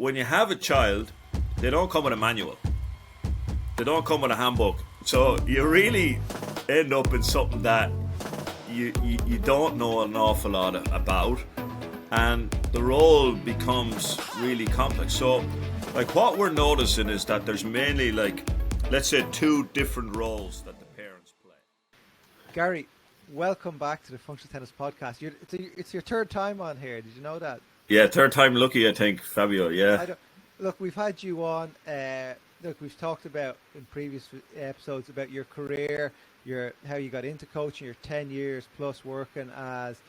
when you have a child, they don't come with a manual. They don't come with a handbook. So you really end up in something that you don't know an awful lot about, and the role becomes really complex. So like what we're noticing is that there's mainly like, let's say, two different roles that the parents play. Garry, welcome back to the Functional Tennis Podcast. It's your third time on here. Did you know that? Yeah, third time lucky, I think, Fabio. Yeah. Look, we've had you on. We've talked about in previous episodes about your career, how you got into coaching, your 10 years plus working as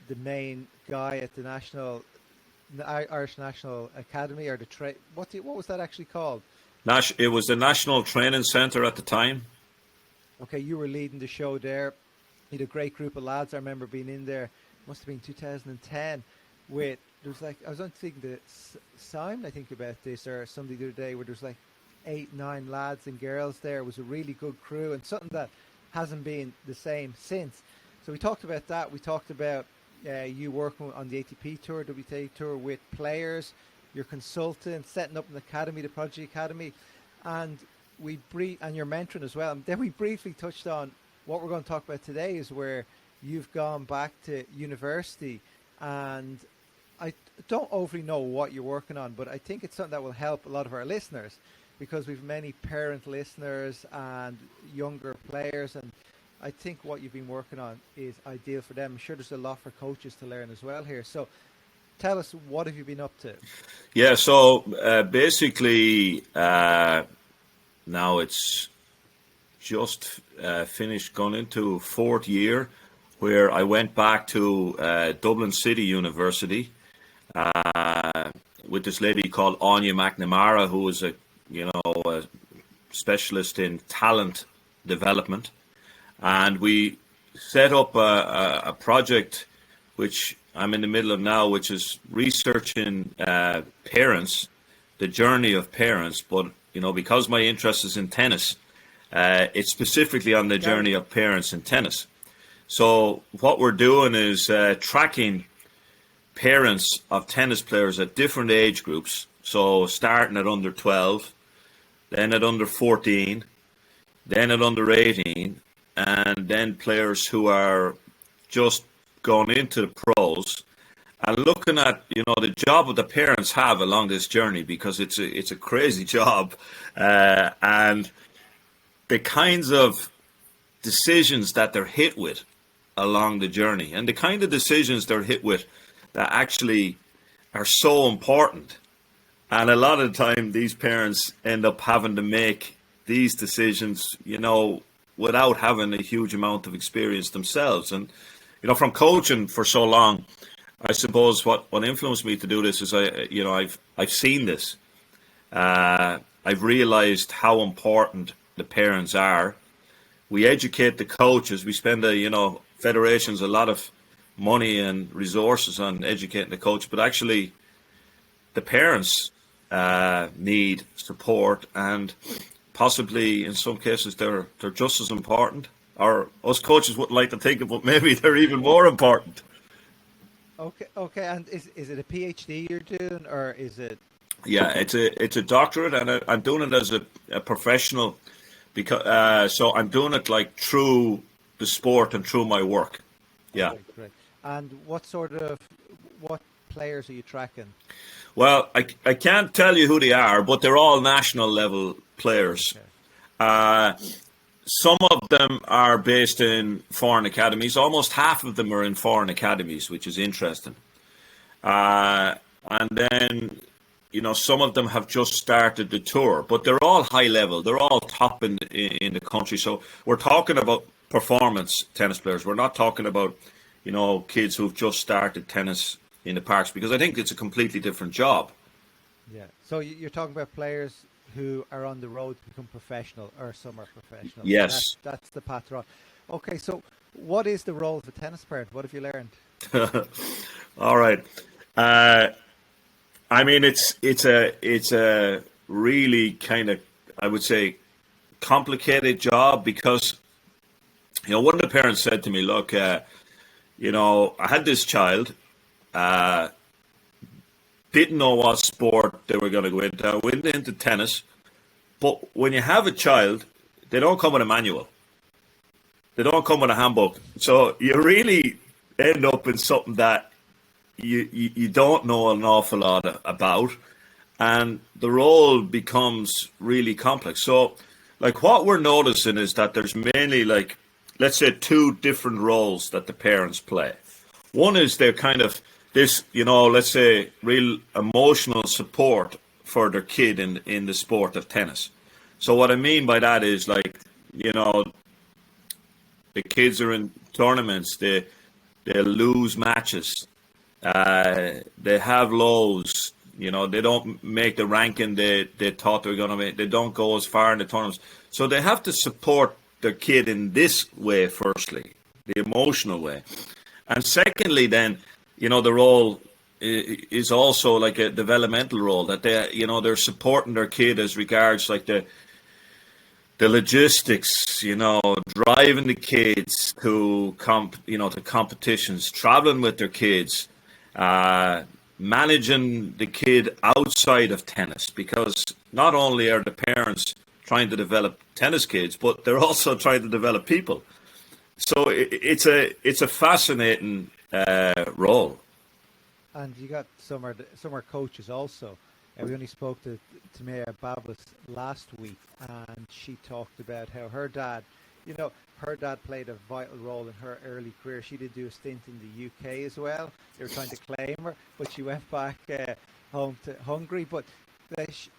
the main guy at the Irish National Academy, or what was that actually called? It was the National Training Centre at the time. Okay, you were leading the show there. You had a great group of lads. I remember being in there. Must have been 2010. I was on thinking that Simon, I think about this, or somebody the other day, where there's like 8-9 lads and girls there. It was a really good crew, and something that hasn't been the same since. So we talked about that. We talked about you working on the ATP Tour, WTA Tour with players, your consultant, setting up an academy, the Prodigy Academy, and and your mentoring as well. And then we briefly touched on what we're going to talk about today, is where you've gone back to university, and I don't overly know what you're working on, but I think it's something that will help a lot of our listeners, because we've many parent listeners and younger players, and I think what you've been working on is ideal for them. I'm sure there's a lot for coaches to learn as well here. So tell us, what have you been up to? Yeah, so basically now it's just finished, gone into fourth year, where I went back to Dublin City University with this lady called Anya McNamara, who was a specialist in talent development, and we set up a project which I'm in the middle of now, which is researching parents, the journey of parents. But because my interest is in tennis, it's specifically on the journey of parents in tennis. So what we're doing is tracking parents of tennis players at different age groups. So starting at under 12, then at under 14, then at under 18, and then players who are just going into the pros, and looking at the job that the parents have along this journey, because it's a crazy job, and the kinds of decisions that they're hit with along the journey, and the kind of decisions they're hit with that actually are so important. And a lot of the time, these parents end up having to make these decisions, without having a huge amount of experience themselves. And, from coaching for so long, I suppose what influenced me to do this is I've seen this. I've realized how important the parents are. We educate the coaches. We spend federations a lot of money and resources on educating the coach, but actually the parents need support, and possibly in some cases they're just as important, or us coaches wouldn't like to think of, but maybe they're even more important. Okay. And is it a PhD you're doing, or is it? Yeah, it's a doctorate, and I'm doing it as a professional, because so I'm doing it like through the sport and through my work. Yeah. Okay, great. And what players are you tracking? Well, I can't tell you who they are, but they're all national level players. Okay. Some of them are based in foreign academies. Almost half of them are in foreign academies, which is interesting. And then, some of them have just started the tour, but they're all high level. They're all top in the country. So we're talking about performance tennis players. We're not talking about, kids who've just started tennis in the parks, because I think it's a completely different job. Yeah. So you're talking about players who are on the road to become professional, or some are professional. Yes. That's the path they're on. Okay, so what is the role of a tennis parent? What have you learned? All right. It's a really kind of, I would say, complicated job, because one of the parents said to me, look, I had this child, didn't know what sport they were going to go into. I went into tennis. But when you have a child, they don't come with a manual. They don't come with a handbook. So you really end up in something that you don't know an awful lot about. And the role becomes really complex. So, like, what we're noticing is that there's mainly, like, let's say, two different roles that the parents play. One is they're kind of this, let's say, real emotional support for their kid in the sport of tennis. So what I mean by that is, like, the kids are in tournaments, they lose matches, they have lows, they don't make the ranking they thought they were going to make, they don't go as far in the tournaments. So they have to support their kid in this way, firstly, the emotional way. And secondly, then, the role is also like a developmental role, that they're supporting their kid as regards like the logistics, driving the kids to to competitions, traveling with their kids, managing the kid outside of tennis, because not only are the parents trying to develop tennis kids, but they're also trying to develop people. So it's a fascinating role. And you got some are coaches also. We only spoke to Maya Babas last week, and she talked about how her dad played a vital role in her early career. She did do a stint in the UK as well. They were trying to claim her, but she went back home to Hungary. But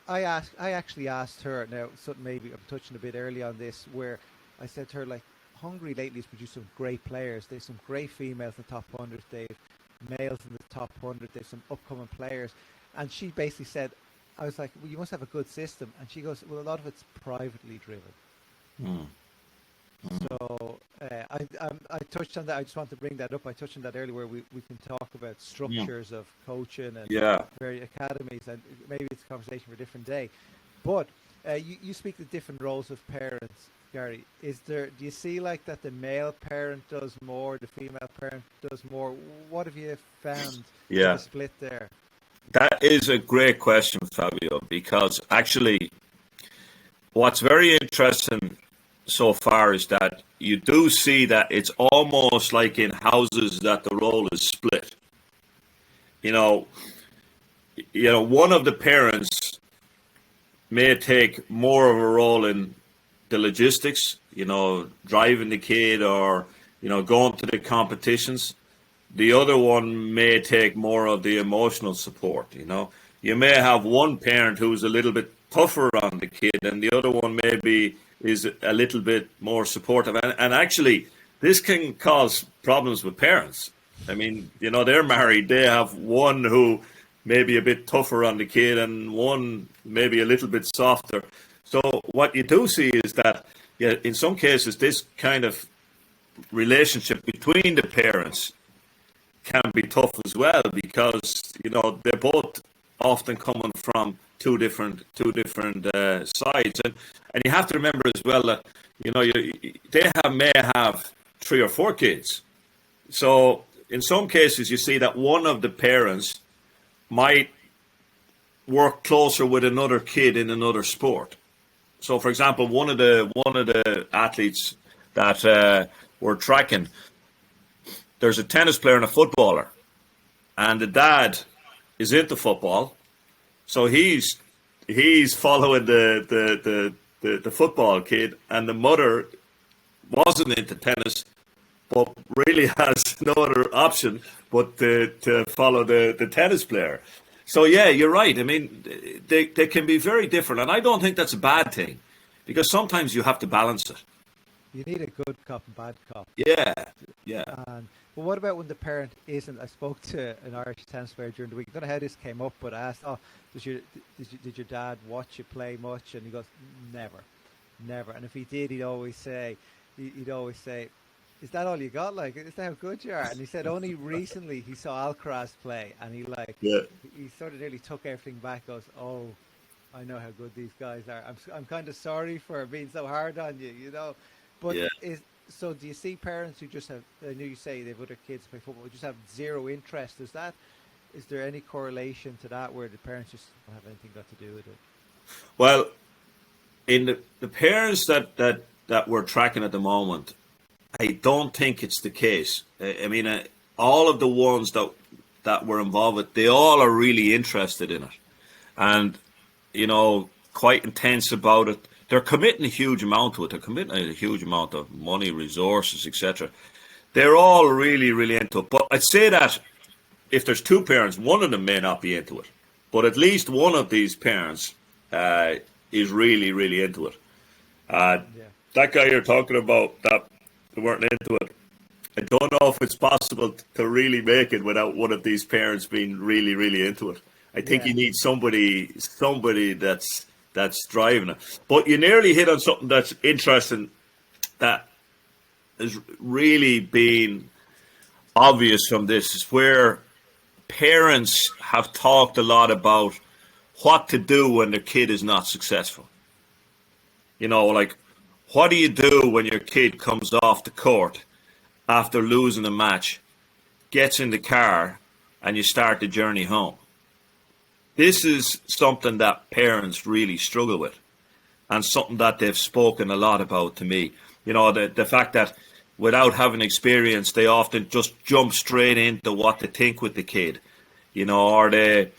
I actually asked her, now something maybe I'm touching a bit early on this, where I said to her, like, Hungary lately has produced some great players. There's some great females in the top 100. They've males in the top 100. There's some upcoming players. And she basically said, I was like, well, you must have a good system. And she goes, well, a lot of it's privately driven. Mm. So I touched on that. I just want to bring that up. I touched on that earlier, where we can talk about structures of coaching and various academies. And maybe it's a conversation for a different day. But you speak to different roles of parents, Garry. Do you see like that the male parent does more, the female parent does more? What have you found in the split there? That is a great question, Fabio, because actually what's very interesting so far is that you do see that it's almost like in houses that the role is split. One of the parents may take more of a role in the logistics, driving the kid or, going to the competitions. The other one may take more of the emotional support, You may have one parent who's a little bit tougher on the kid, and the other one maybe is a little bit more supportive. And actually, this can cause problems with parents. I mean, they're married. They have one who may be a bit tougher on the kid and one maybe a little bit softer. So what you do see is that, in some cases, this kind of relationship between the parents can be tough as well, because they're both often coming from two different sides, and you have to remember as well that they may have 3 or 4 kids. So in some cases, you see that one of the parents might work closer with another kid in another sport. So, for example, one of the athletes that were tracking, there's a tennis player and a footballer, and the dad is into football, so he's following the football kid, and the mother wasn't into tennis, but really has no other option but to follow the tennis player. So yeah, you're right. I mean, they can be very different, and I don't think that's a bad thing, because sometimes you have to balance it. You need a good cop and bad cop. Yeah. But what about when the parent isn't? I spoke to an Irish tennis player during the week. I don't know how this came up, but I asked, did your dad watch you play much? And he goes, never. And if he did, he'd always say, is that all you got? Like, is that how good you are? And he said only recently he saw Alcaraz play, and he sort of nearly took everything back. Goes, oh, I know how good these guys are. I'm kind of sorry for being so hard on you, But so do you see parents who just have? I know you say they've other kids play football, who just have zero interest? Is that is there any correlation to that where the parents just don't have anything got to do with it? Well, in the parents that we're tracking at the moment, I don't think it's the case. I mean, all of the ones that were involved with, they all are really interested in it, and quite intense about it. They're committing a huge amount to it. They're committing a huge amount of money, resources, etc. They're all really, really into it. But I'd say that if there's two parents, one of them may not be into it, but at least one of these parents is really, really into it. That guy you're talking about that weren't into it, I don't know if it's possible to really make it without one of these parents being really, really into it. I think you need somebody that's driving it. But you nearly hit on something that's interesting that has really been obvious from this, is where parents have talked a lot about what to do when their kid is not successful. Like, what do you do when your kid comes off the court after losing a match, gets in the car, and you start the journey home? This is something that parents really struggle with, and something that they've spoken a lot about to me. The fact that without having experience, they often just jump straight into what they think with the kid, or they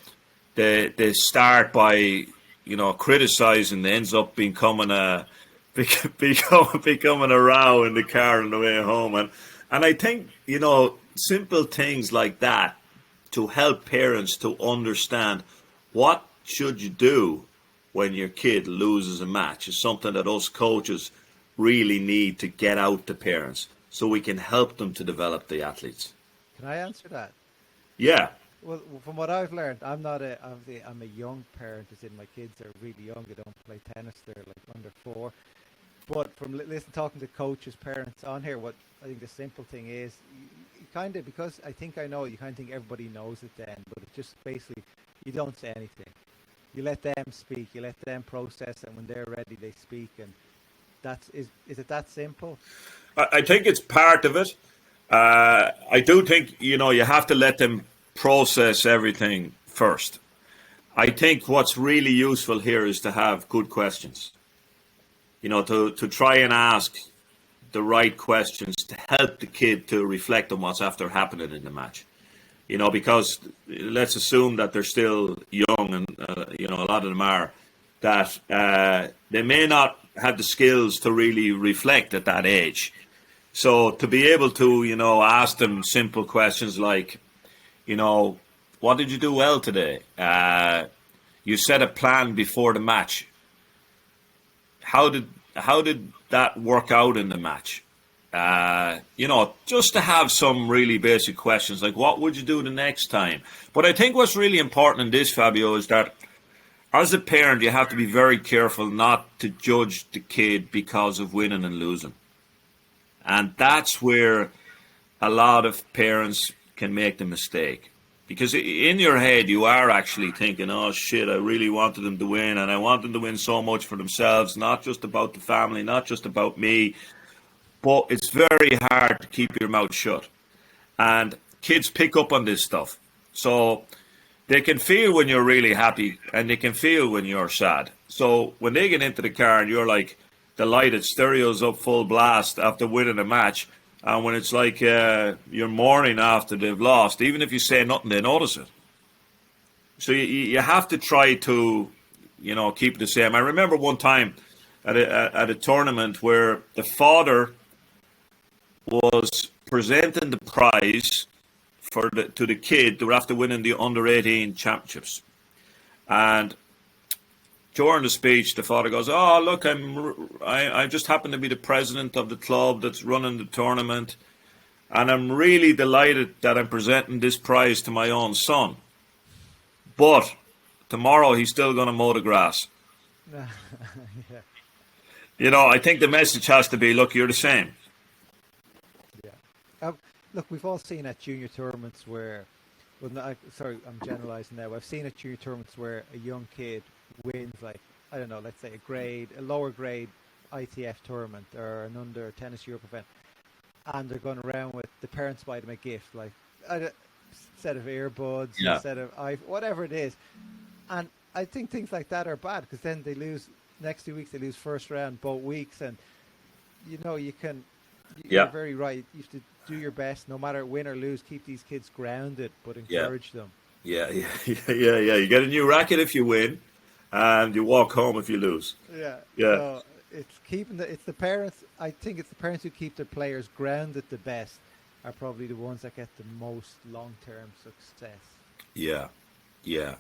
start by criticizing, ends up becoming a row in the car on the way home, and I think simple things like that to help parents to understand what should you do when your kid loses a match is something that us coaches really need to get out to parents so we can help them to develop the athletes. Can I answer that? Yeah. Well, from what I've learned, I'm a young parent, as in my kids are really young. They don't play tennis. They're like under 4. But from talking to coaches, parents on here, what I think the simple thing is, you kind of, because I think I know, you kind of think everybody knows it then, but it just basically, you don't say anything. You let them speak. You let them process, and when they're ready, they speak. And is it that simple? I think it's part of it. I do think, you have to let them process everything first. I think what's really useful here is to have good questions. To try and ask the right questions to help the kid to reflect on what's after happening in the match. Because let's assume that they're still young, and a lot of them are, that they may not have the skills to really reflect at that age. So to be able to, ask them simple questions like, what did you do well today? You set a plan before the match. How did that work out in the match? Just to have some really basic questions like, what would you do the next time? But I think what's really important in this, Fabio, is that as a parent, you have to be very careful not to judge the kid because of winning and losing. And that's where a lot of parents can make the mistake. Because in your head, you are actually thinking, oh, shit, I really wanted them to win, and I want them to win so much for themselves, not just about the family, not just about me. But it's very hard to keep your mouth shut. And kids pick up on this stuff. So they can feel when you're really happy, and they can feel when you're sad. So when they get into the car and you're like delighted, stereos up full blast after winning a match, and when it's like you're mourning after they've lost, even if you say nothing, they notice it. So you have to try to, keep it the same. I remember one time at a tournament where the father was presenting the prize to the kid who were after winning the under-18 championships. And during the speech, the father goes, "Oh, look, I just happen to be the president of the club that's running the tournament, and I'm really delighted that I'm presenting this prize to my own son. But tomorrow he's still going to mow the grass." Yeah. I think the message has to be, look, you're the same. Yeah. Look, we've all seen at junior tournaments where, I'm generalizing now. I've seen at junior tournaments where a young kid wins, like, I don't know, let's say a lower grade ITF tournament or an under Tennis Europe event, and they're going around with the parents buy them a gift, like set of earbuds, Yeah. a set of whatever it is. And I think things like that are bad because then they lose next 2 weeks. They lose first round both weeks, and you can. You're Yeah. very right. You have to do your best, no matter win or lose. Keep these kids grounded, but Yeah. encourage them. Yeah. Yeah. You get a new racket if you win, and you walk home if you lose. Yeah. Yeah. So it's the parents. I think it's the parents who keep their players grounded the best are probably the ones that get the most long-term success. Yeah. Yeah.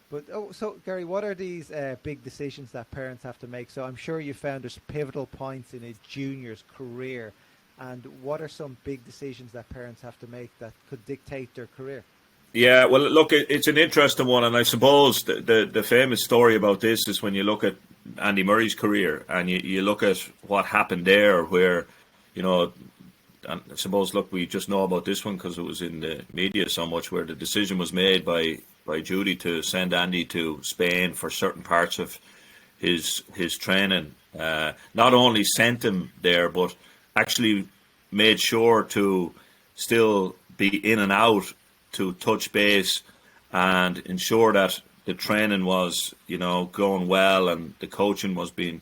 But so Gary, what are these big decisions that parents have to make? So I'm sure you found there's pivotal points in a junior's career, and what are some big decisions that parents have to make that could dictate their career? Yeah, well, look, it's an interesting one, and I suppose the famous story about this is when you look at Andy Murray's career and you look at what happened there, where, and I suppose, look, we just know about this one because it was in the media so much, where the decision was made by Judy to send Andy to Spain for certain parts of his training. Not only sent him there, but actually made sure to still be in and out to touch base and ensure that the training was, going well and the coaching was being,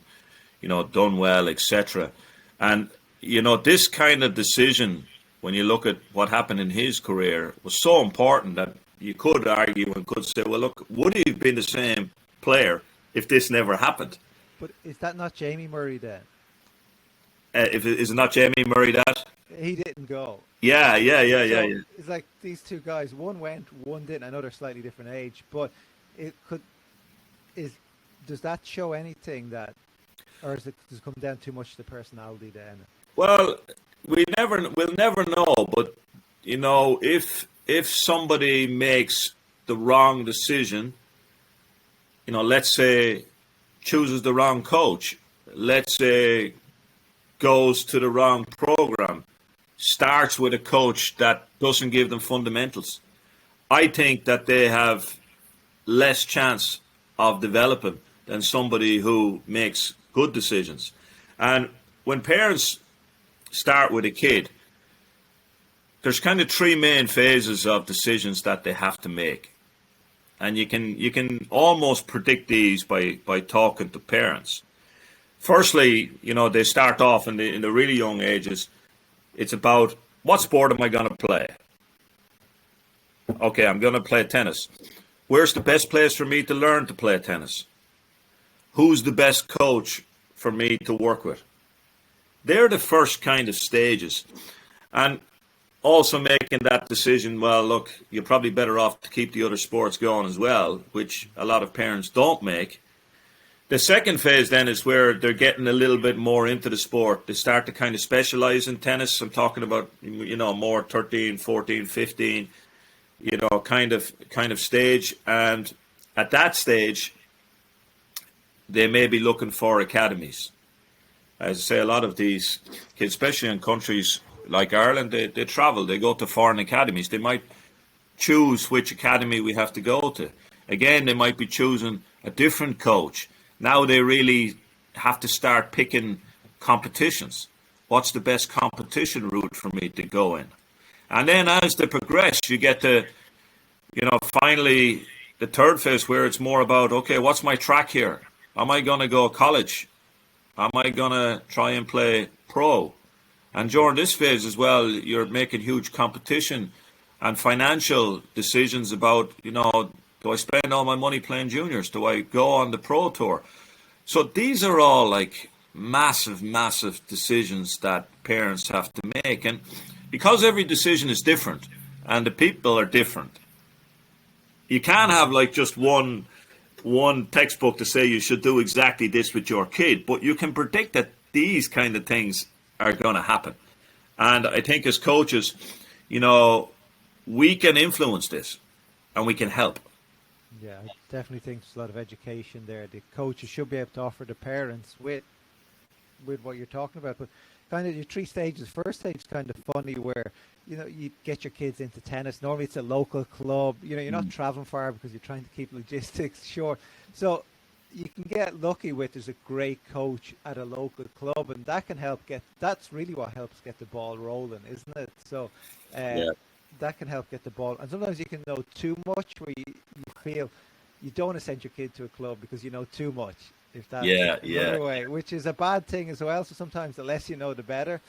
done well, etc. And, this kind of decision, when you look at what happened in his career, was so important that you could argue and could say, well, look, would he have been the same player if this never happened? But is that not Jamie Murray then? Is it not Jamie Murray that? He didn't go. Yeah. It's like these two guys. One went, one didn't. I know they're slightly different age, but does that show anything that, or does it come down too much to the personality then? Well, we'll never know. But if somebody makes the wrong decision, let's say chooses the wrong coach, let's say goes to the wrong program, starts with a coach that doesn't give them fundamentals, I think that they have less chance of developing than somebody who makes good decisions. And when parents start with a kid, there's kind of three main phases of decisions that they have to make. And you can almost predict these by talking to parents. Firstly, they start off in the really young ages. It's about, what sport am I going to play? Okay, I'm going to play tennis. Where's the best place for me to learn to play tennis? Who's the best coach for me to work with? They're the first kind of stages. And also making that decision, well, look, you're probably better off to keep the other sports going as well, which a lot of parents don't make. The second phase then is where they're getting a little bit more into the sport. They start to kind of specialize in tennis. I'm talking about, more 13, 14, 15, kind of stage. And at that stage, they may be looking for academies. As I say, a lot of these kids, especially in countries like Ireland, they travel, they go to foreign academies. They might choose which academy we have to go to. Again, they might be choosing a different coach. Now they really have to start picking competitions. What's the best competition route for me to go in? And then as they progress, you get to, finally the third phase where it's more about, okay, what's my track here? Am I going to go college? Am I going to try and play pro? And during this phase as well, you're making huge competition and financial decisions about, do I spend all my money playing juniors? Do I go on the pro tour? So these are all like massive, massive decisions that parents have to make. And because every decision is different and the people are different, you can't have like just one textbook to say you should do exactly this with your kid, but you can predict that these kind of things are going to happen. And I think as coaches, we can influence this and we can help. Yeah, I definitely think there's a lot of education there. The coaches should be able to offer the parents with what you're talking about. But kind of your three stages. First stage is kind of funny where, you get your kids into tennis. Normally it's a local club. You're not traveling far because you're trying to keep logistics short. So you can get lucky with there's a great coach at a local club, and that can help that's really what helps get the ball rolling, isn't it? So Yeah. that can help get the ball. And sometimes you can know too much, where you feel you don't want to send your kid to a club because you know too much. If that's another way, which is a bad thing as well. So sometimes the less you know, the better.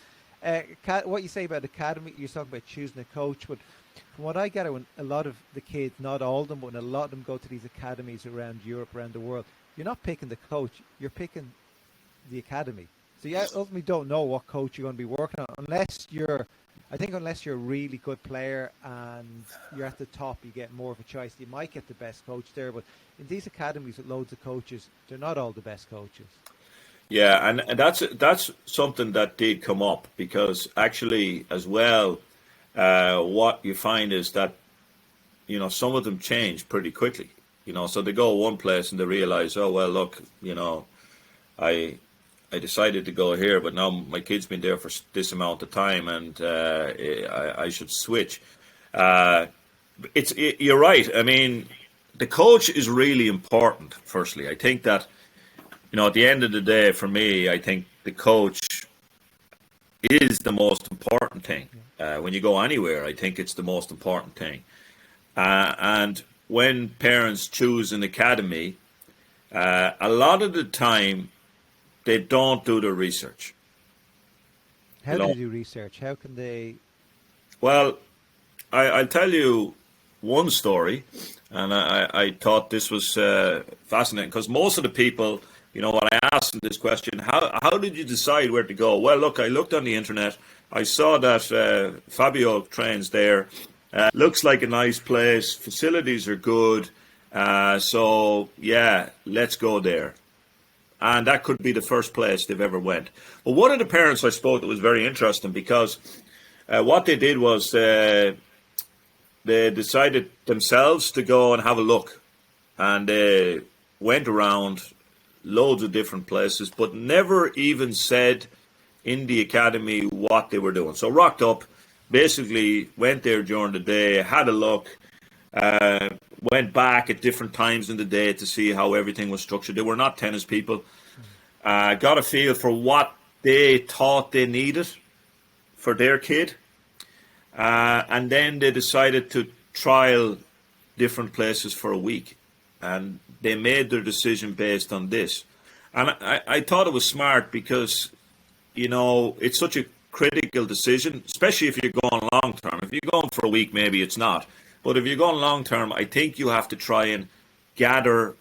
What you say about academy, you're talking about choosing a coach, but from what I get, when a lot of the kids, not all of them, but when a lot of them go to these academies around Europe, around the world, you're not picking the coach, you're picking the academy. So you ultimately don't know what coach you're going to be working on unless you're a really good player and you're at the top, you get more of a choice. You might get the best coach there, but in these academies with loads of coaches, they're not all the best coaches. Yeah, and that's something that did come up, because actually as well, what you find is that, you know, some of them change pretty quickly. You know, so they go one place and they realize, oh well, look, you know, I decided to go here, but now my kid's been there for this amount of time, and I should switch. You're right. I mean, the coach is really important. Firstly, I think that, you know, at the end of the day, for me, I think the coach is the most important thing. When you go anywhere, I think it's the most important thing. And when parents choose an academy, a lot of the time they don't do the research. How do they do research? How can they? Well, I'll tell you one story, and I thought this was fascinating, because most of the people, you know, when I asked them this question, how did you decide where to go? Well, look, I looked on the internet. I saw that Fabio trains there. Looks like a nice place. Facilities are good. So, yeah, let's go there. And that could be the first place they've ever went. But one of the parents I spoke to was very interesting, because what they did was they decided themselves to go and have a look. And they went around loads of different places, but never even said in the academy what they were doing. So rocked up, basically went there during the day, had a look, went back at different times in the day to see how everything was structured. They were not tennis people. Got a feel for what they thought they needed for their kid. And then they decided to trial different places for a week. And they made their decision based on this. And I thought it was smart, because, you know, it's such a critical decision, especially if you're going long term. If you're going for a week, maybe it's not. But if you're going long term, I think you have to try and gather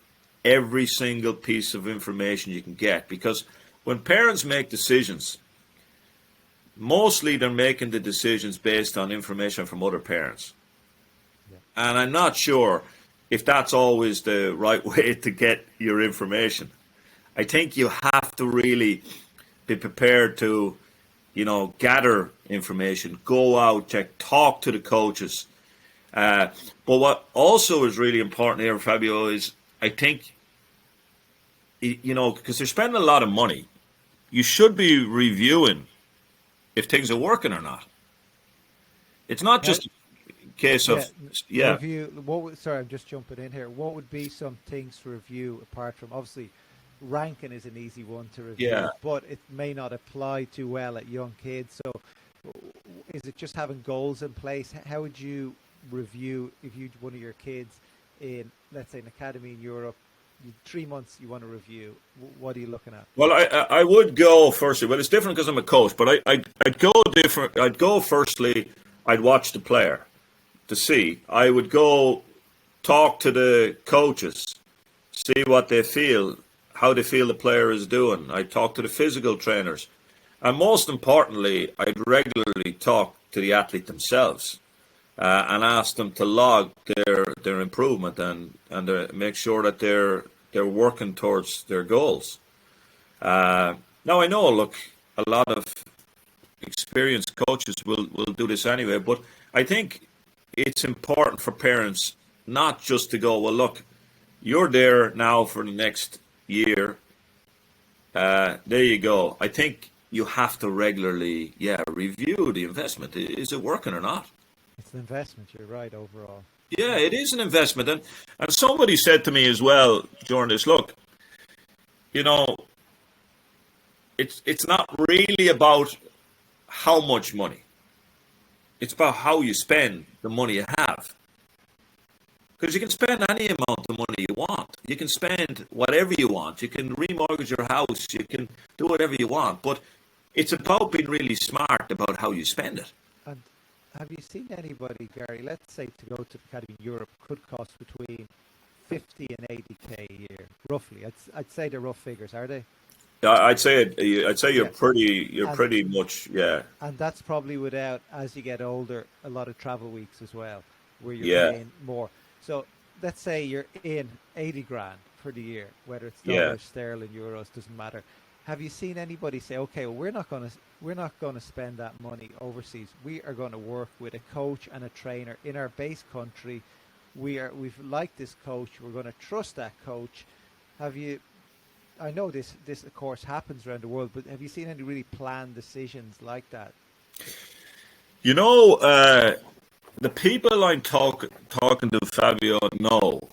every single piece of information you can get. Because when parents make decisions, mostly they're making the decisions based on information from other parents. Yeah. And I'm not sure if that's always the right way to get your information. I think you have to really be prepared to, you know, gather information, go out, talk to the coaches. But what also is really important here, Fabio, is I think, you know, because they're spending a lot of money, you should be reviewing if things are working or not. It's not just a case of, Review. Sorry, I'm just jumping in here. What would be some things to review, apart from, obviously, ranking is an easy one to review, but it may not apply too well at young kids. So is it just having goals in place? How would you review if you one of your kids in, let's say, an academy in Europe, 3 months you want to review? What are you looking at? Well, I would go firstly, but it's different because I'm a coach, but I'd go different. I'd go firstly, I'd watch the player to see. I would go talk to the coaches, see what they feel, how they feel the player is doing. I'd talk to the physical trainers. And most importantly, I'd regularly talk to the athlete themselves and ask them to log their improvement and make sure that they're working towards their goals. Now, I know, look, a lot of experienced coaches will do this anyway, but I think it's important for parents not just to go, well, look, you're there now for the next year. There you go. I think you have to regularly, review the investment. Is it working or not? It's an investment, you're right, overall. Yeah, it is an investment. And somebody said to me as well during this, look, you know, it's not really about how much money. It's about how you spend the money you have. Because you can spend any amount of money you want. You can spend whatever you want. You can remortgage your house. You can do whatever you want. But it's about being really smart about how you spend it. And have you seen anybody, Gary, let's say to go to the academy in Europe could cost between 50 and 80k a year, roughly. I'd say they're rough figures, are they? I'd say you're And pretty much, yeah. and that's probably without, as you get older, a lot of travel weeks as well, where you're Yeah. paying more. So let's say you're in 80 grand for the year, whether it's Yeah. dollars, sterling, euros, doesn't matter. Have you seen anybody say, okay, well, we're not going to spend that money overseas. We are going to work with a coach and a trainer in our base country. We've liked this coach. We're going to trust that coach. Have you? I know this of course happens around the world, but have you seen any really planned decisions like that? You know, the people I'm talking to, Fabio, know,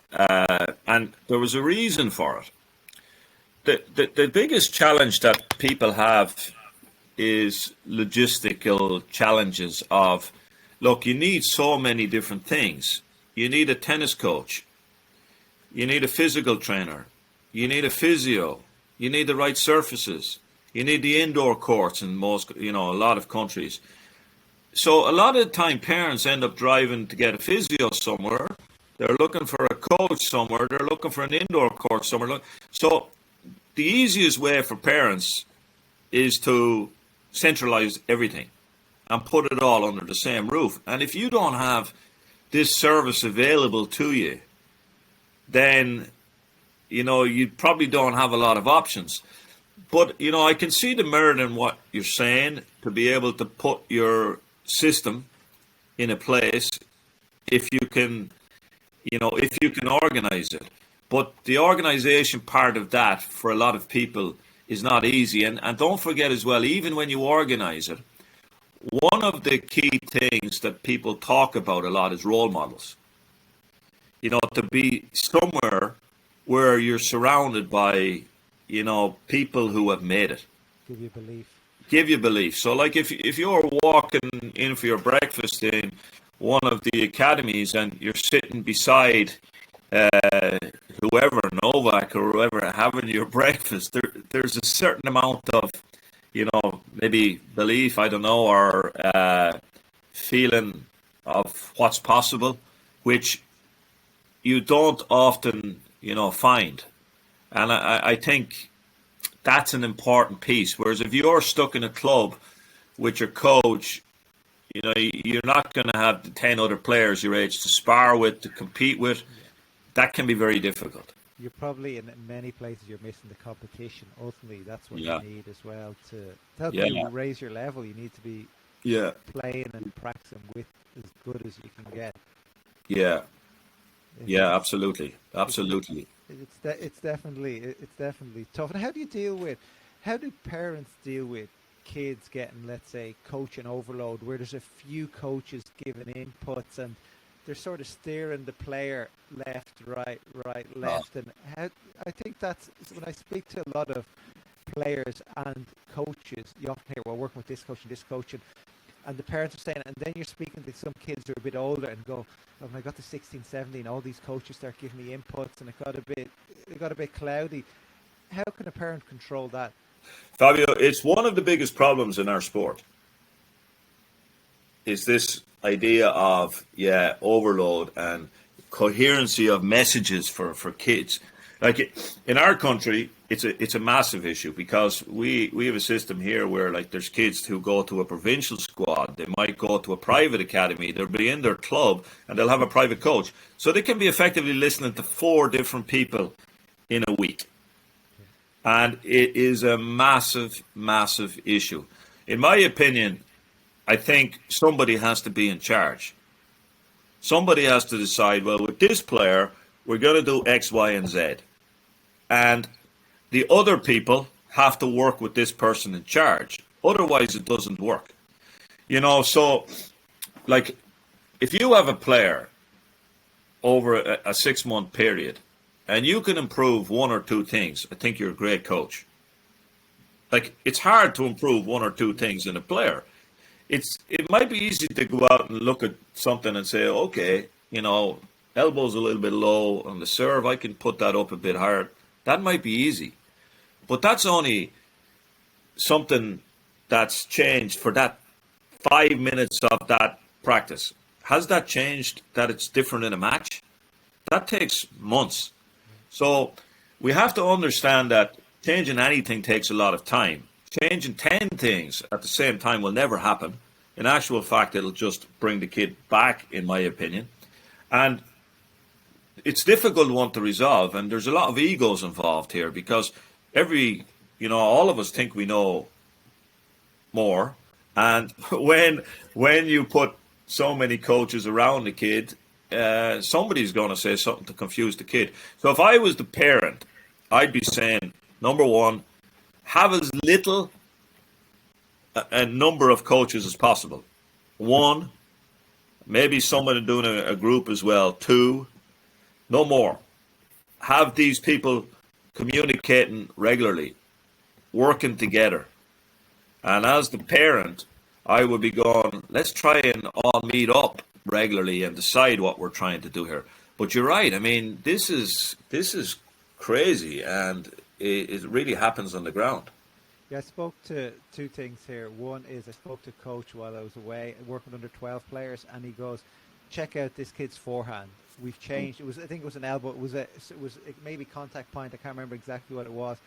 and there was a reason for it. The biggest challenge that people have is logistical challenges of, look, you need so many different things. You need a tennis coach. You need a physical trainer. You need a physio. You need the right surfaces. You need the indoor courts in most, a lot of countries. So a lot of the time parents end up driving to get a physio somewhere. They're looking for a coach somewhere. They're looking for an indoor court somewhere. So the easiest way for parents is to centralize everything and put it all under the same roof. And if you don't have this service available to you, then, you probably don't have a lot of options. But, I can see the merit in what you're saying, to be able to put your system in a place if you can organize it. But the organization part of that for a lot of people is not easy. And don't forget as well, even when you organize it, one of the key things that people talk about a lot is role models. To be somewhere where you're surrounded by, people who have made it. Give you belief. So like if you're walking in for your breakfast in one of the academies and you're sitting beside whoever, Novak or whoever, having your breakfast, there's a certain amount of, maybe belief, I don't know, or feeling of what's possible, which you don't often, find. And I think that's an important piece. Whereas if you're stuck in a club with your coach, you're not going to have the 10 other players your age to spar with, to compete with. That can be very difficult. You're probably in many places you're missing the competition. Ultimately, that's what you need as well to help you raise your level. You need to be playing and practicing with as good as you can get. Yeah, absolutely. It's definitely tough. And how do parents deal with kids getting, let's say, coaching overload, where there's a few coaches giving inputs and they're sort of steering the player left, right, left. And I think that's, when I speak to a lot of players and coaches, you often hear, well, working with this coach, and the parents are saying, and then you're speaking to some kids who are a bit older and go, oh, when I got to 16, 17, all these coaches start giving me inputs and it got a bit cloudy. How can a parent control that? Fabio, it's one of the biggest problems in our sport, is this idea of overload and coherency of messages for kids. Like in our country, it's a massive issue, because we have a system here where, like, there's kids who go to a provincial squad, they might go to a private academy, they'll be in their club and they'll have a private coach, so they can be effectively listening to 4 different people in a week. And it is a massive issue. In my opinion, I think somebody has to be in charge. Somebody has to decide, well, with this player, we're going to do X, Y, and Z. And the other people have to work with this person in charge. Otherwise, it doesn't work. So, like, if you have a player over a 6-month period and you can improve 1 or 2 things, I think you're a great coach. Like, it's hard to improve 1 or 2 things in a player. it might be easy to go out and look at something and say, okay, elbow's a little bit low on the serve, I can put that up a bit higher. That might be easy. But that's only something that's changed for that 5 minutes of that practice. Has that changed that it's different in a match? That takes months. So we have to understand that changing anything takes a lot of time. Changing 10 things at the same time will never happen. In actual fact, it'll just bring the kid back, in my opinion. And it's a difficult one to resolve, and there's a lot of egos involved here because all of us think we know more. And when you put so many coaches around the kid, somebody's going to say something to confuse the kid. So if I was the parent, I'd be saying, number one, have as little a number of coaches as possible. One, maybe somebody doing a group as well. Two, no more. Have these people communicating regularly, working together. And as the parent, I would be going, let's try and all meet up regularly and decide what we're trying to do here. But you're right. I mean, this is crazy, and it really happens on the ground. Yeah, I spoke to two things here. One is I spoke to coach while I was away working under 12 players, and he goes, check out this kid's forehand. We've changed. I think it was an elbow. It was maybe contact point. I can't remember exactly what it was.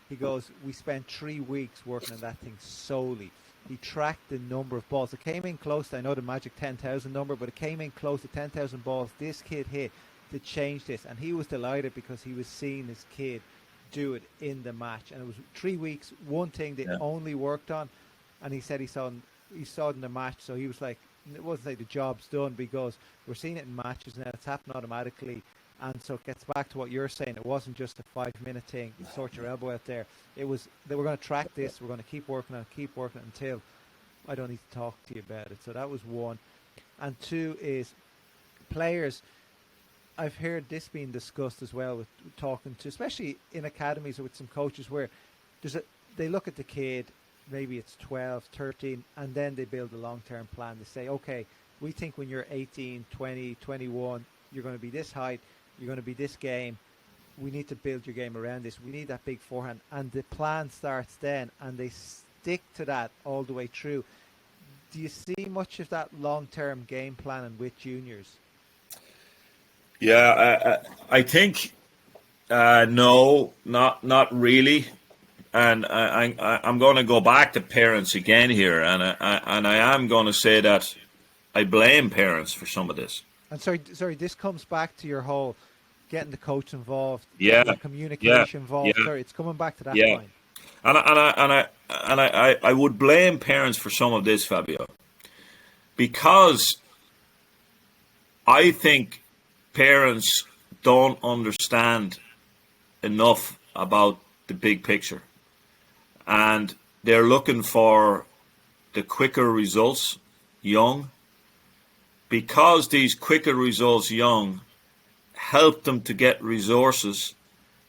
He goes, we spent 3 weeks working on that thing solely. He tracked the number of balls. It came in close to, I know the magic 10,000 number, but it came in close to 10,000 balls this kid hit to change this. And he was delighted because he was seeing his kid do it in the match. And it was 3 weeks, one thing they only worked on. And he said he saw it in the match. So he was like, it wasn't like the job's done, because we're seeing it in matches now. It's happening automatically. And so it gets back to what you're saying. It wasn't just a 5-minute thing, sort your elbow out there. It was that we're going to track this. We're going to keep working on it until I don't need to talk to you about it. So that was one. And two is players. I've heard this being discussed as well with talking to, especially in academies or with some coaches, where they look at the kid, maybe it's 12, 13, and then they build a long-term plan. They say, okay, we think when you're 18, 20, 21, you're going to be this height. You're going to be this game. We need to build your game around this. We need that big forehand. And the plan starts then, and they stick to that all the way through. Do you see much of that long-term game planning with juniors? Yeah, I think no, not really. And I'm going to go back to parents again here, and I am going to say that I blame parents for some of this. And sorry, this comes back to your whole getting the coach involved, the communication involved. Sorry, it's coming back to that point. And I would blame parents for some of this, Fabio, because I think parents don't understand enough about the big picture, and they're looking for the quicker results young. Because these quicker results young help them to get resources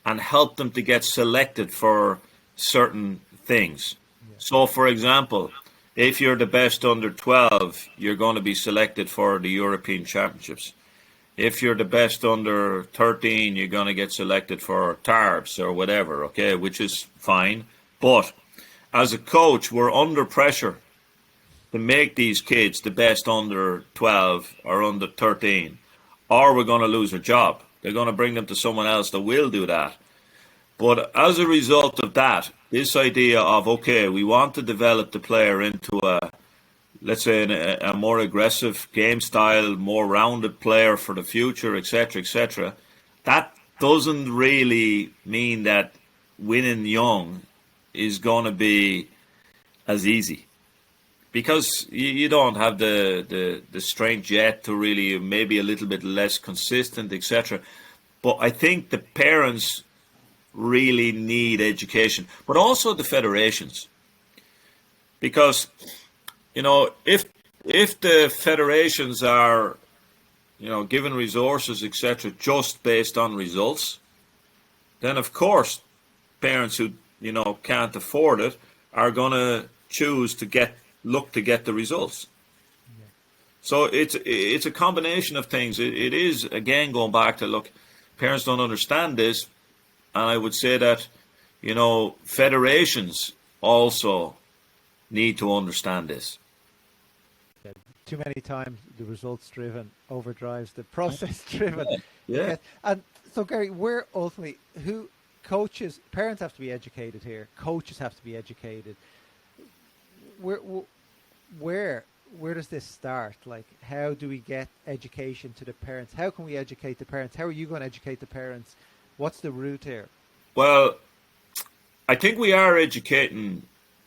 and help them to get selected for certain things. Yeah. So, for example, if you're the best under 12, you're going to be selected for the European Championships. If you're the best under 13, you're going to get selected for TARBs or whatever, okay, which is fine. But as a coach, we're under pressure to make these kids the best under 12 or under 13, or we're going to lose a job. They're going to bring them to someone else that will do that. But as a result of that, this idea of, okay, we want to develop the player into let's say, a more aggressive game style, more rounded player for the future, etc., that doesn't really mean that winning young is going to be as easy. Because you don't have the strength yet to really, maybe a little bit less consistent, etc. But I think the parents really need education, but also the federations. Because, if the federations are, given resources, etc., just based on results, then of course parents who, can't afford it are going to choose to get look to get the results. So it's a combination of things. It is, again, going back to, look, parents don't understand this, and I would say that, federations also need to understand this. Yeah, too many times the results-driven overdrives the process-driven. Yeah. And so, Garry, parents have to be educated here. Coaches have to be educated. Where does this start? Like, how do we get education to the parents? How can we educate the parents? How are you going to educate the parents? What's the route here? Well, I think we are educating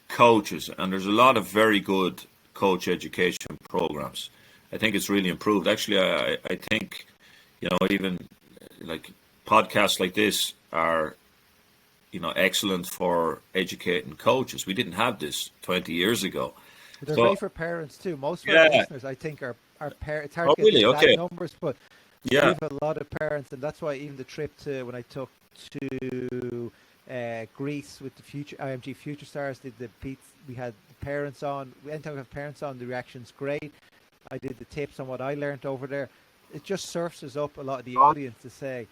coaches, and there's a lot of very good coach education programs. I think it's really improved. Actually, I think, even like podcasts like this are, excellent for educating coaches. We didn't have this 20 years ago. They're great for parents too. Most of our listeners, I think, are parents. It's hard to get the exact numbers, but we have a lot of parents, and that's why even the trip when I took to Greece with the IMG Future Stars, we had the parents on. Anytime we have parents on, the reaction's great. I did the tips on what I learned over there. It just surfaces up a lot of the audience to say,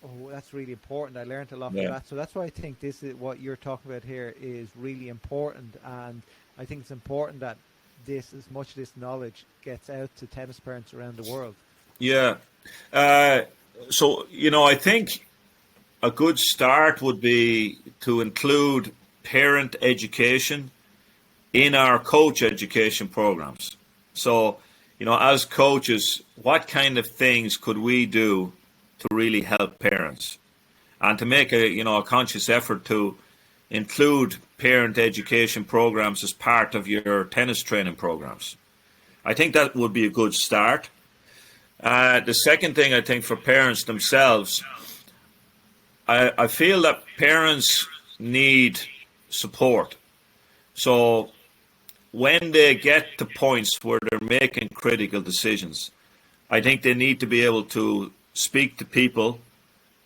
oh, that's really important. I learned a lot from that. So that's why I think this is what you're talking about here is really important, and I think it's important that as much of this knowledge gets out to tennis parents around the world. Yeah. So, I think a good start would be to include parent education in our coach education programs. So, as coaches, what kind of things could we do to really help parents, and to make a conscious effort to include parent education programs as part of your tennis training programs? I think that would be a good start. The second thing, I think, for parents themselves, I feel that parents need support. So when they get to points where they're making critical decisions, I think they need to be able to speak to people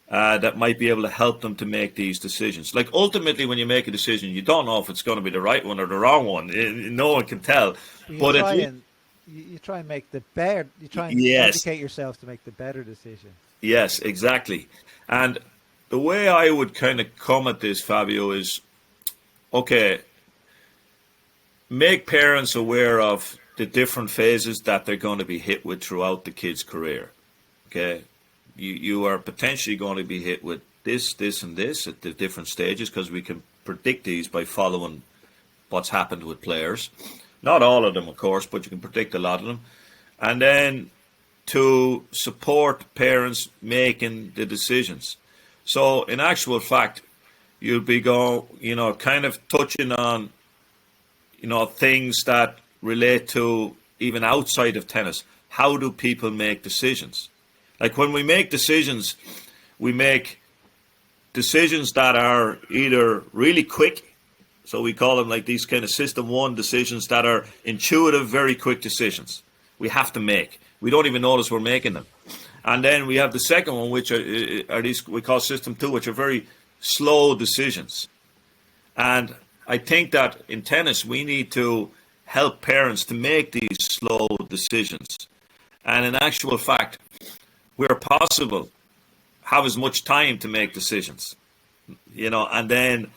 that might be able to help them to make these decisions. Like, ultimately, when you make a decision, you don't know if it's going to be the right one or the wrong one. No one can tell. You try and make the better. You try and educate yourself to make the better decision. Yes, exactly. And the way I would kind of come at this, Fabio, is, okay, make parents aware of the different phases that they're going to be hit with throughout the kid's career. Okay, you are potentially going to be hit with this, and this at the different stages, because we can predict these by following what's happened with players. Not all of them, of course, but you can predict a lot of them. And then to support parents making the decisions. So in actual fact, you'll be kind of touching on, things that relate to even outside of tennis. How do people make decisions? Like, when we make decisions that are either really quick, so we call them like these kind of system one decisions that are intuitive, very quick decisions we have to make. We don't even notice we're making them. And then we have the second one, which are these we call system two, which are very slow decisions. And I think that in tennis, we need to help parents to make these slow decisions. And in actual fact, where possible, have as much time to make decisions, and then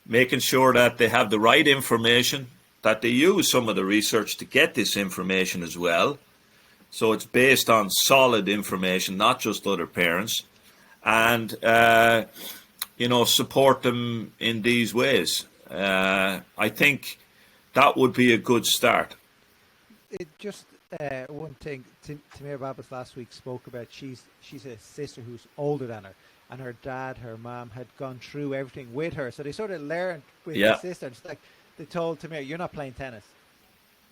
making sure that they have the right information, that they use some of the research to get this information as well. So it's based on solid information, not just other parents, and, support them in these ways. I think that would be a good start. It just one thing, Tamir Babas last week spoke about, she's a sister who's older than her, and her dad, her mom had gone through everything with her, so they sort of learned with the sister. It's like they told Tamir, you're not playing tennis.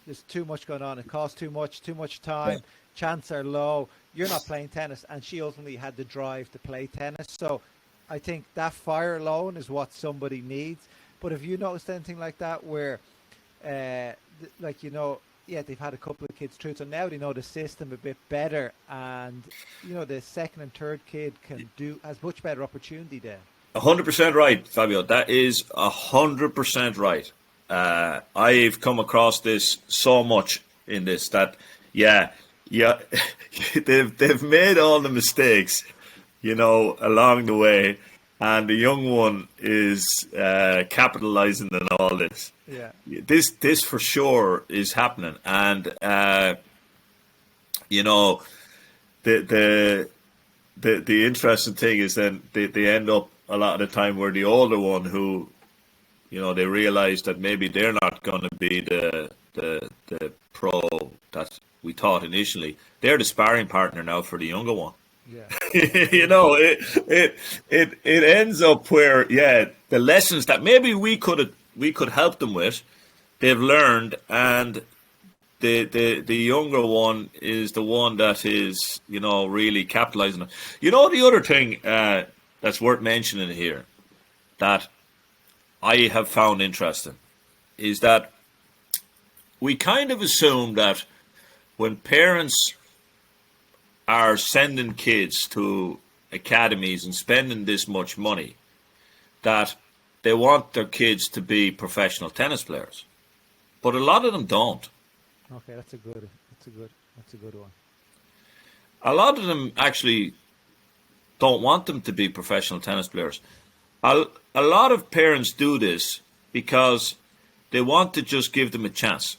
There's too much going on. It costs too much time. Chances are low. You're not playing tennis. And she ultimately had the drive to play tennis. So I think that fire alone is what somebody needs. But have you noticed anything like that where, they've had a couple of kids through, so now they know the system a bit better, and, the second and third kid has much better opportunity then? 100% right, Fabio. That is 100% right. I've come across this so much in this that, yeah, they've made all the mistakes, along the way, and the young one is capitalizing on all this. Yeah. This for sure is happening, and the interesting thing is then they end up a lot of the time where the older one who, they realize that maybe they're not going to be the pro that we thought initially. They're the sparring partner now for the younger one. Yeah. It ends up where, the lessons that maybe we could help them with, they've learned, and the younger one is the one that is, really capitalizing on. The other thing that's worth mentioning here that I have found interesting is that we kind of assume that when parents are sending kids to academies and spending this much money, that they want their kids to be professional tennis players. But a lot of them don't. Okay, that's a good one. A lot of them actually don't want them to be professional tennis players. A lot of parents do this because they want to just give them a chance.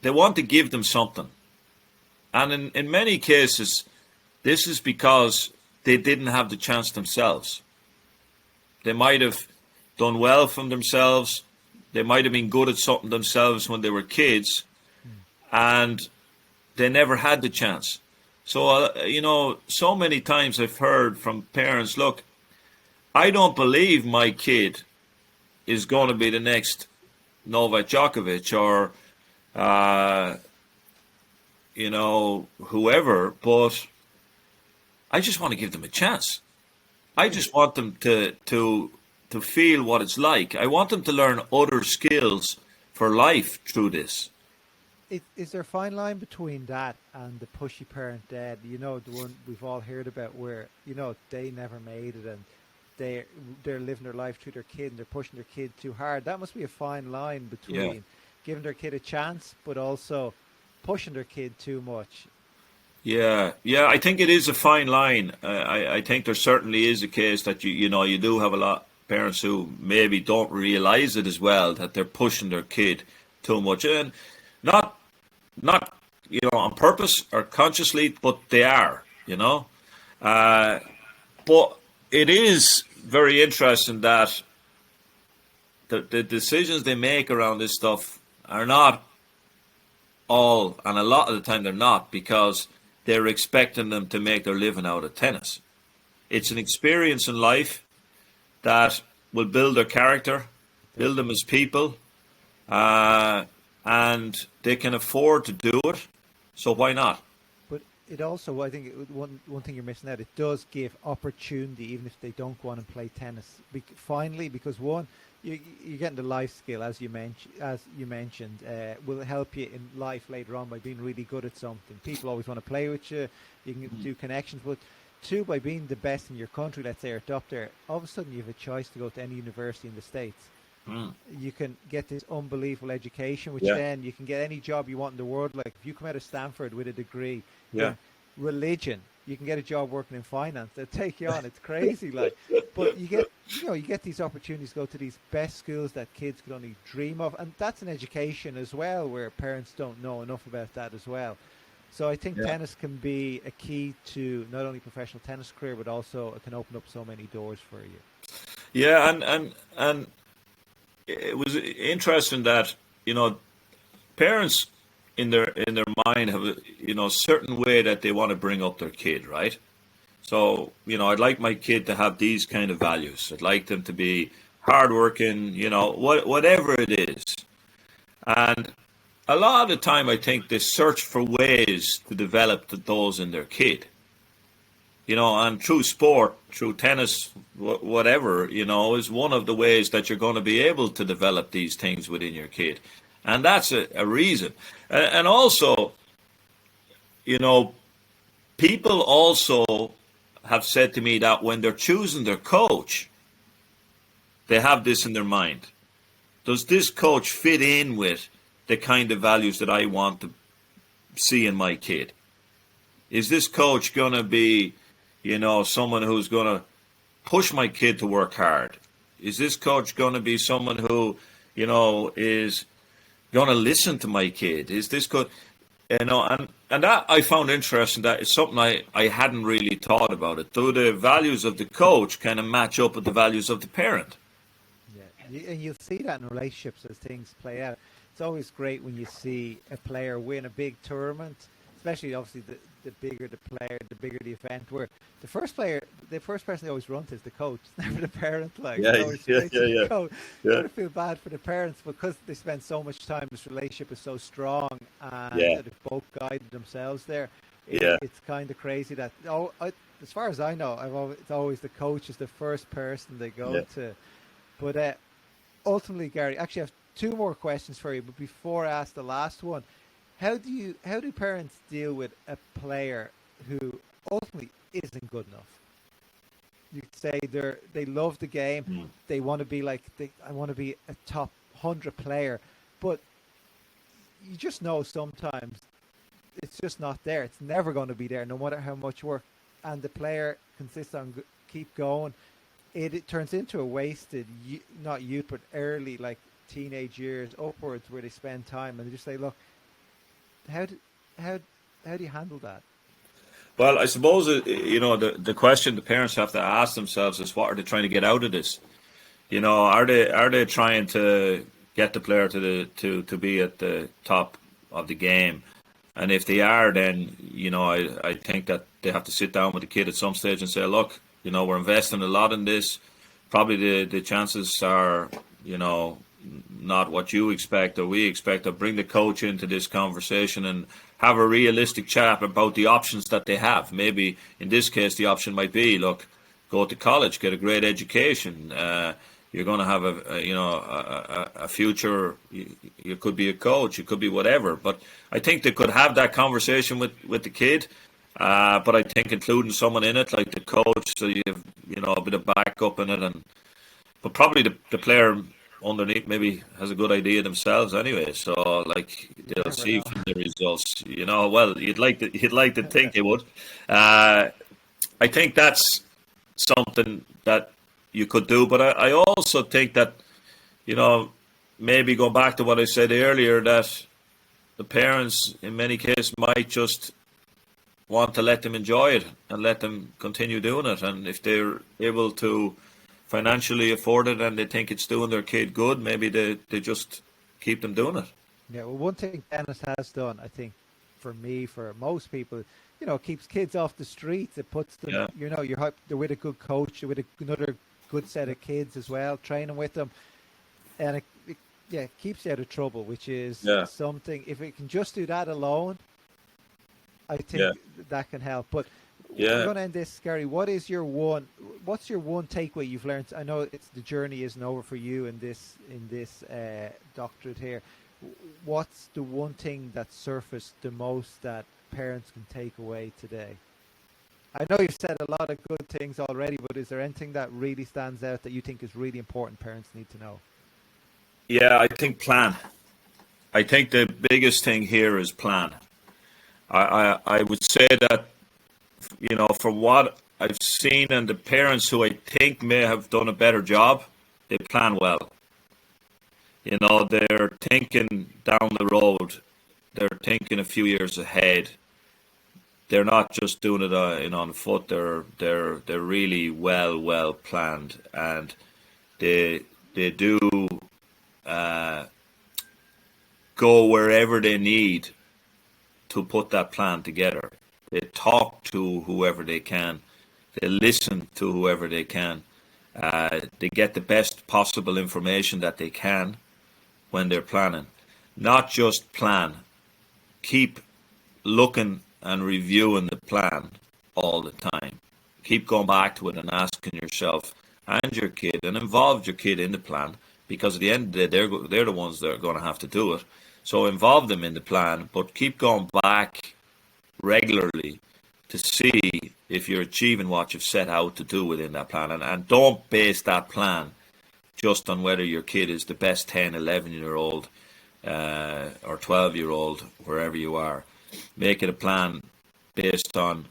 They want to give them something. And in many cases, this is because they didn't have the chance themselves. They might have done well from themselves. They might have been good at something themselves when they were kids, and they never had the chance. So, so many times I've heard from parents, look, I don't believe my kid is going to be the next Novak Djokovic or, whoever, but I just want to give them a chance. I just want them to feel what it's like. I want them to learn other skills for life through this. Is there a fine line between that and the pushy parent dad? The one we've all heard about where, they never made it and they're living their life through their kid and they're pushing their kid too hard. That must be a fine line between giving their kid a chance but also pushing their kid too much. Yeah, I think it is a fine line. I think there certainly is a case that you do have a lot of parents who maybe don't realize it as well, that they're pushing their kid too much, and not on purpose or consciously, but they are. But it is very interesting that the decisions they make around this stuff are not all, and a lot of the time they're not, because they're expecting them to make their living out of tennis. It's an experience in life that will build their character, build them as people, and they can afford to do it, so why not? But it also, I think, one thing you're missing out, it does give opportunity, even if they don't go on and play tennis. Finally, because one, you're getting the life skill, as you mentioned, will help you in life later on by being really good at something. People always want to play with you. You can do connections. But two, by being the best in your country, let's say, or top there, all of a sudden you have a choice to go to any university in the States. You can get this unbelievable education, which then you can get any job you want in the world. Like if you come out of Stanford with a degree, religion, you can get a job working in finance. They'll take you on. It's crazy, like. But you get these opportunities to go to these best schools that kids could only dream of, and that's an education as well, where parents don't know enough about that as well. So I think tennis can be a key to not only professional tennis career, but also it can open up so many doors for you. Yeah, and it was interesting that parents in their mind have a certain way that they want to bring up their kid, right? So I'd like my kid to have these kind of values. I'd like them to be hardworking, whatever it is. And a lot of the time, I think they search for ways to develop those in their kid. And through sport, through tennis, whatever, is one of the ways that you're going to be able to develop these things within your kid. And that's a reason. And also, people also have said to me that when they're choosing their coach, they have this in their mind. does this coach fit in with the kind of values that I want to see in my kid? Is this coach going to be, someone who's going to push my kid to work hard? Is this coach going to be someone who, is going to listen to my kid? Is this coach, and that I found interesting. That is something I hadn't really thought about it. Do the values of the coach kind of match up with the values of the parent? Yeah, and you'll see that in relationships as things play out. It's always great when you see a player win a big tournament, especially obviously the bigger the player, the bigger the event. Where the first person they always run to is the coach, it's never the parent. Like, yeah. Coach. You gotta feel bad for the parents because they spend so much time. This relationship is so strong, and they've both guided themselves there. It's kind of crazy that as far as I know, it's always the coach is the first person they go to. But ultimately, Gary, actually, I have two more questions for you. But before I ask the last one, how do parents deal with a player who ultimately isn't good enough? You could say they love the game, they want to be I want to be a top 100 player, but you just know sometimes it's just not there. It's never going to be there, no matter how much work. And the player consists on keep going. It turns into a wasted, not youth, but early, like teenage years upwards, where they spend time and they just say, "Look, how do you handle that?" Well, I suppose the question the parents have to ask themselves is, what are they trying to get out of this? Are they trying to get the player to be at the top of the game? And if they are, then I think that they have to sit down with the kid at some stage and say, "Look, we're investing a lot in this. Probably the chances are, not what you expect or we expect. Or bring the coach into this conversation and have a realistic chat about the options that they have. Maybe in this case, the option might be, look, go to college, get a great education. You're going to have a future. You could be a coach. You could be whatever. But I think they could have that conversation with the kid. But I think including someone in it, like the coach, so you have a bit of backup in it, but probably the player underneath maybe has a good idea themselves anyway. So like they'll see from the results. Well, you'd like to think they would. I think that's something that you could do, but I also think that maybe going back to what I said earlier, that the parents in many cases might just want to let them enjoy it and let them continue doing it. And if they're able to financially afford it and they think it's doing their kid good, maybe they just keep them doing it. Yeah, well, one thing tennis has done, I think, for me, for most people, keeps kids off the streets. It puts them, they're with a good coach, they're with another good set of kids as well, training with them. And it keeps you out of trouble, which is something, if it can just do that alone, I think that can help. But we're going to end this, Gary. What's your one takeaway you've learned? I know the journey isn't over for you in this doctorate here. What's the one thing that surfaced the most that parents can take away today? I know you've said a lot of good things already, but is there anything that really stands out that you think is really important parents need to know? Yeah, I think plan. I think the biggest thing here is plan. I would say that, from what I've seen and the parents who I think may have done a better job, they plan well. They're thinking down the road. They're thinking a few years ahead. They're not just doing it on foot. They're really well planned, and they do go wherever they need to put that plan together. They talk to whoever they can. They listen to whoever they can. They get the best possible information that they can when they're planning. Not just plan. Keep looking and reviewing the plan all the time. Keep going back to it and asking yourself and your kid, and involve your kid in the plan, because at the end of the day, they're the ones that are going to have to do it. So involve them in the plan, but keep going back regularly to see if you're achieving what you've set out to do within that plan. And don't base that plan just on whether your kid is the best 10, 11-year-old or 12-year-old, wherever you are. Make it a plan based on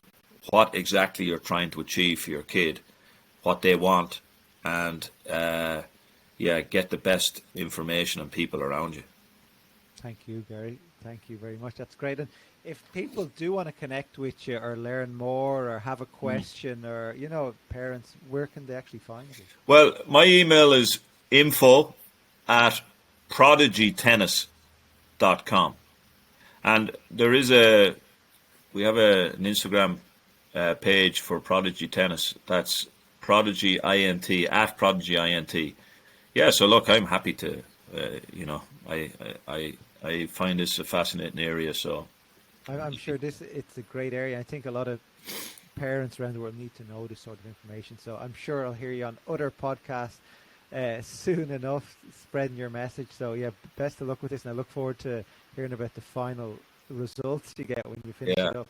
what exactly you're trying to achieve for your kid, what they want, and get the best information on people around you. Thank you, Garry. Thank you very much. That's great. And if people do want to connect with you or learn more or have a question or, parents, where can they actually find you? Well, my email is info@prodigytennis.com. And we have an Instagram page for Prodigy Tennis. That's Prodigy INT, @Prodigy INT. Yeah, so look, I'm happy to, I find this a fascinating area. So I'm sure it's a great area. I think a lot of parents around the world need to know this sort of information. So I'm sure I'll hear you on other podcasts soon enough, spreading your message. So yeah, best of luck with this, and I look forward to hearing about the final results you get when you finish it up.